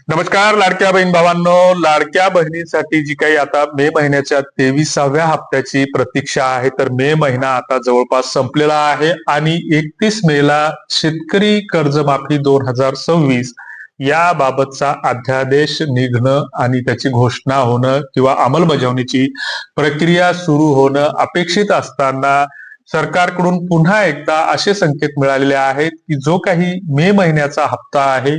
नमस्कार लाडक्या बहीण भावांनो, लाडक्या बहिणींसाठी जी काही आता मे महिन्याच्या 23व्या हप्त्याची प्रतीक्षा आहे, तर मे महिना आता जवळपास संपलेला आहे आणि 31 मेला शेतकरी कर्जमाफी 2026 या बाबतचा अध्यादेश निघणं आणि त्याची घोषणा होणं किंवा अंमलबजावणीची प्रक्रिया सुरू होणं अपेक्षित असताना सरकारकडून पुन्हा एकदा असे संकेत मिळालेले आहेत की जो काही मे महिन्याचा हप्ता आहे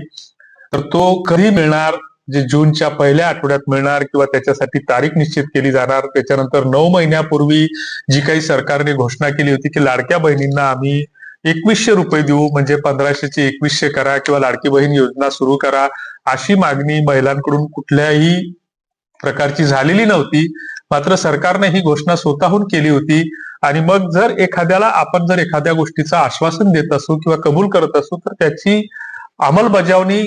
तर तो कधी मिळणार, जे जूनच्या पहिल्या आठवड्यात मिळणार किंवा त्याच्यासाठी तारीख निश्चित केली जाणार. त्याच्यानंतर 9 महिन्यापूर्वी जी काही सरकारने घोषणा केली होती की लाडक्या बहिणींना आम्ही 2100 रुपये देऊ, म्हणजे 1500चे 2100 करा किंवा लाडकी बहीण योजना सुरू करा, अशी मागणी महिलांकडून कुठल्याही प्रकारची झालेली नव्हती. मात्र सरकारने ही घोषणा स्वतःहून केली होती. आणि मग जर एखाद्याला आपण जर एखाद्या गोष्टीचं आश्वासन देत असू किंवा कबूल करत असू तर त्याची अंमलबजावणी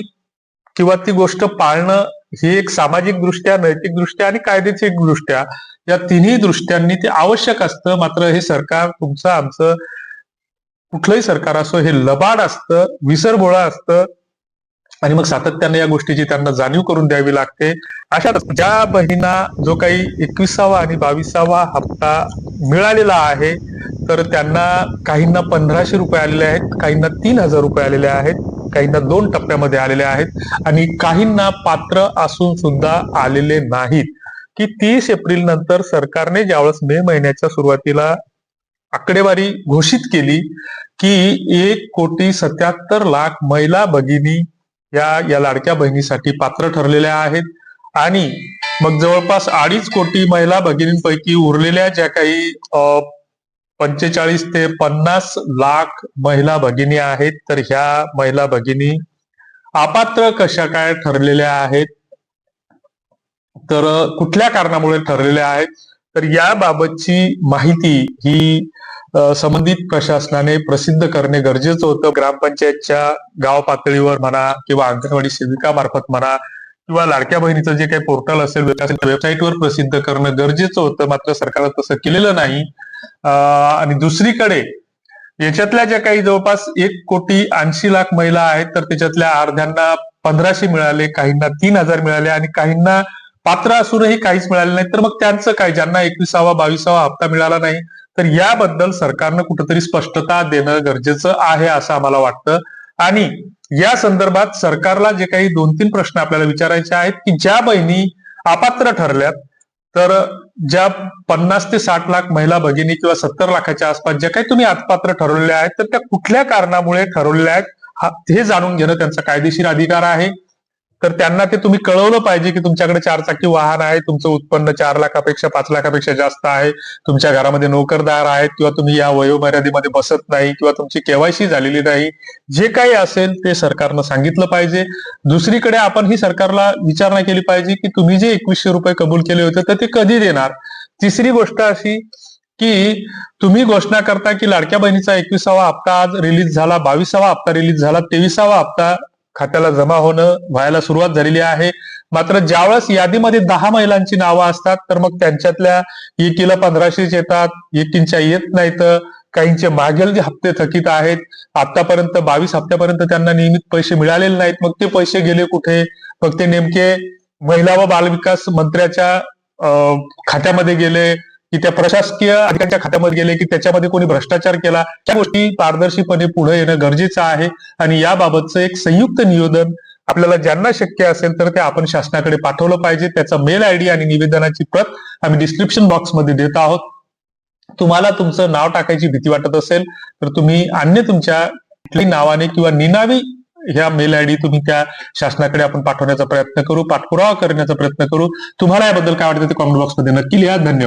किंवा ती गोष्ट पाळणं ही एक सामाजिक दृष्ट्या, नैतिक दृष्ट्या आणि कायदेशीर दृष्ट्या या तिन्ही दृष्ट्यांनी ते आवश्यक असतं. मात्र हे सरकार, तुमचं आमचं कुठलंही सरकार असो, हे लबाड असतं, विसरभोळं असतं आणि मग सातत्याने या गोष्टीची त्यांना जाणीव करून द्यावी लागते. अशा ज्या बहिणींना जो काही 21वा आणि 22वा हप्ता मिळालेला आहे तर त्यांना काहींना 1500 रुपये आलेले आहेत, काहींना 3000 रुपये आलेले आहेत, काहींना 2 टप्प्यामध्ये आलेले आहेत आणि काहींना पात्र असून सुद्धा आलेले नाहीत. की 30 एप्रिल नंतर सरकारने ज्यावेळेस मे महिन्याच्या सुरुवातीला आकडेवारी घोषित केली की 1,77,00,000 महिला भगिनी या लाडक्या बहिणीसाठी पात्र ठरलेल्या आहेत आणि मग जवळपास 2.5 कोटी महिला भगिनींपैकी उरलेल्या ज्या काही 45 ते 50 लाख महिला भगिनी आहेत, तर ह्या महिला भगिनी अपात्र कशा काय ठरलेल्या आहेत, तर कुठल्या कारणामुळे ठरलेल्या आहेत, तर याबाबतची माहिती ही संबंधित प्रशासनाने प्रसिद्ध करणे गरजेचं होतं. ग्रामपंचायतच्या गाव पातळीवर म्हणा किंवा अंगणवाडी सेविका मार्फत म्हणा किंवा लाडक्या बहिणीचं जे काही पोर्टल असेल, वेबसाईटवर प्रसिद्ध करणं गरजेचं होतं. मात्र सरकारनं तसं केलेलं नाही. आणि दुसरीकडे याच्यातल्या ज्या काही जवळपास 1,80,00,000 महिला आहेत तर त्याच्यातल्या अर्ध्यांना 1500 मिळाले, काहींना 3000 मिळाले आणि काहींना पात्र असूनही काहीच मिळाले नाही. तर मग त्यांचं काय, ज्यांना 21वा 22वा हप्ता मिळाला नाही, तर याबद्दल सरकारनं कुठेतरी स्पष्टता देणं गरजेचं आहे असं आम्हाला वाटतं. आणि या संदर्भात सरकारला जे काही 2-3 प्रश्न आपल्याला विचारायचे आहेत की ज्या बहिणी अपात्र ठरल्यात, तर ज्या 50 ते 60 लाख महिला भगिनी किंवा 70 लाखाच्या आसपास ज्या काही तुम्ही अपात्र ठरवलेल्या आहेत, तर त्या कुठल्या कारणामुळे ठरवलेल्या आहेत हे जाणून घेणं त्यांचा कायदेशीर अधिकार आहे. तर त्यांना ते तुम्ही कळवलं पाहिजे की तुमच्याकडे 4 चाकी वाहन आहे, तुमचं उत्पन्न 4 लाखापेक्षा 5 लाखापेक्षा जास्त आहे, तुमच्या घरामध्ये नोकरदार आहेत किंवा तुम्ही या वयोमर्यादेमध्ये बसत नाही किंवा तुमची केवायसी झालेली नाही, जे काही असेल ते सरकारनं सांगितलं पाहिजे. दुसरीकडे आपण ही सरकारला विचारणा केली पाहिजे की तुम्ही जे 2100 रुपये कबूल केले होते तर ते कधी देणार. तिसरी गोष्ट अशी की तुम्ही घोषणा करता की लाडक्या बहिणीचा 21वा हप्ता आज रिलीज झाला, 22वा हप्ता रिलीज झाला, 23वा हप्ता खात्याला जमा होणं व्हायला सुरुवात झालेली आहे. मात्र ज्यावेळेस यादीमध्ये 10 महिलांची नावं असतात तर मग त्यांच्यातल्या एकीला 1500 येतात, एकींच्या येत नाहीत, काहींचे मागील जे हप्ते थकीत आहेत, आतापर्यंत 22 हप्त्यापर्यंत त्यांना नियमित पैसे मिळालेले नाहीत. मग ते पैसे गेले कुठे, मग ते नेमके महिला व बालविकास मंत्र्याच्या खात्यामध्ये गेले की त्या प्रशासकीय अधिकाऱ्यांच्या खात्यामध्ये गेले की त्याच्यामध्ये कोणी भ्रष्टाचार केला, त्या गोष्टी पारदर्शीपणे पुढे येणं गरजेचं आहे. आणि याबाबतचं एक संयुक्त निवेदन आपल्याला ज्यांना शक्य असेल तर ते आपण शासनाकडे पाठवलं पाहिजे. त्याचा मेल आयडी आणि निवेदनाची प्रत आम्ही डिस्क्रिप्शन बॉक्समध्ये देत आहोत. तुम्हाला तुमचं नाव टाकायची भीती वाटत असेल तर तुम्ही अन्य तुमच्या कुठल्याही नावाने किंवा निनावी ह्या मेल आयडी तुम्ही त्या शासनाकडे आपण पाठवण्याचा प्रयत्न करू, पाठपुरावा करण्याचा प्रयत्न करू. तुम्हाला याबद्दल काय वाटतं ते कॉमेंट बॉक्समध्ये नक्की लिहा. धन्यवाद.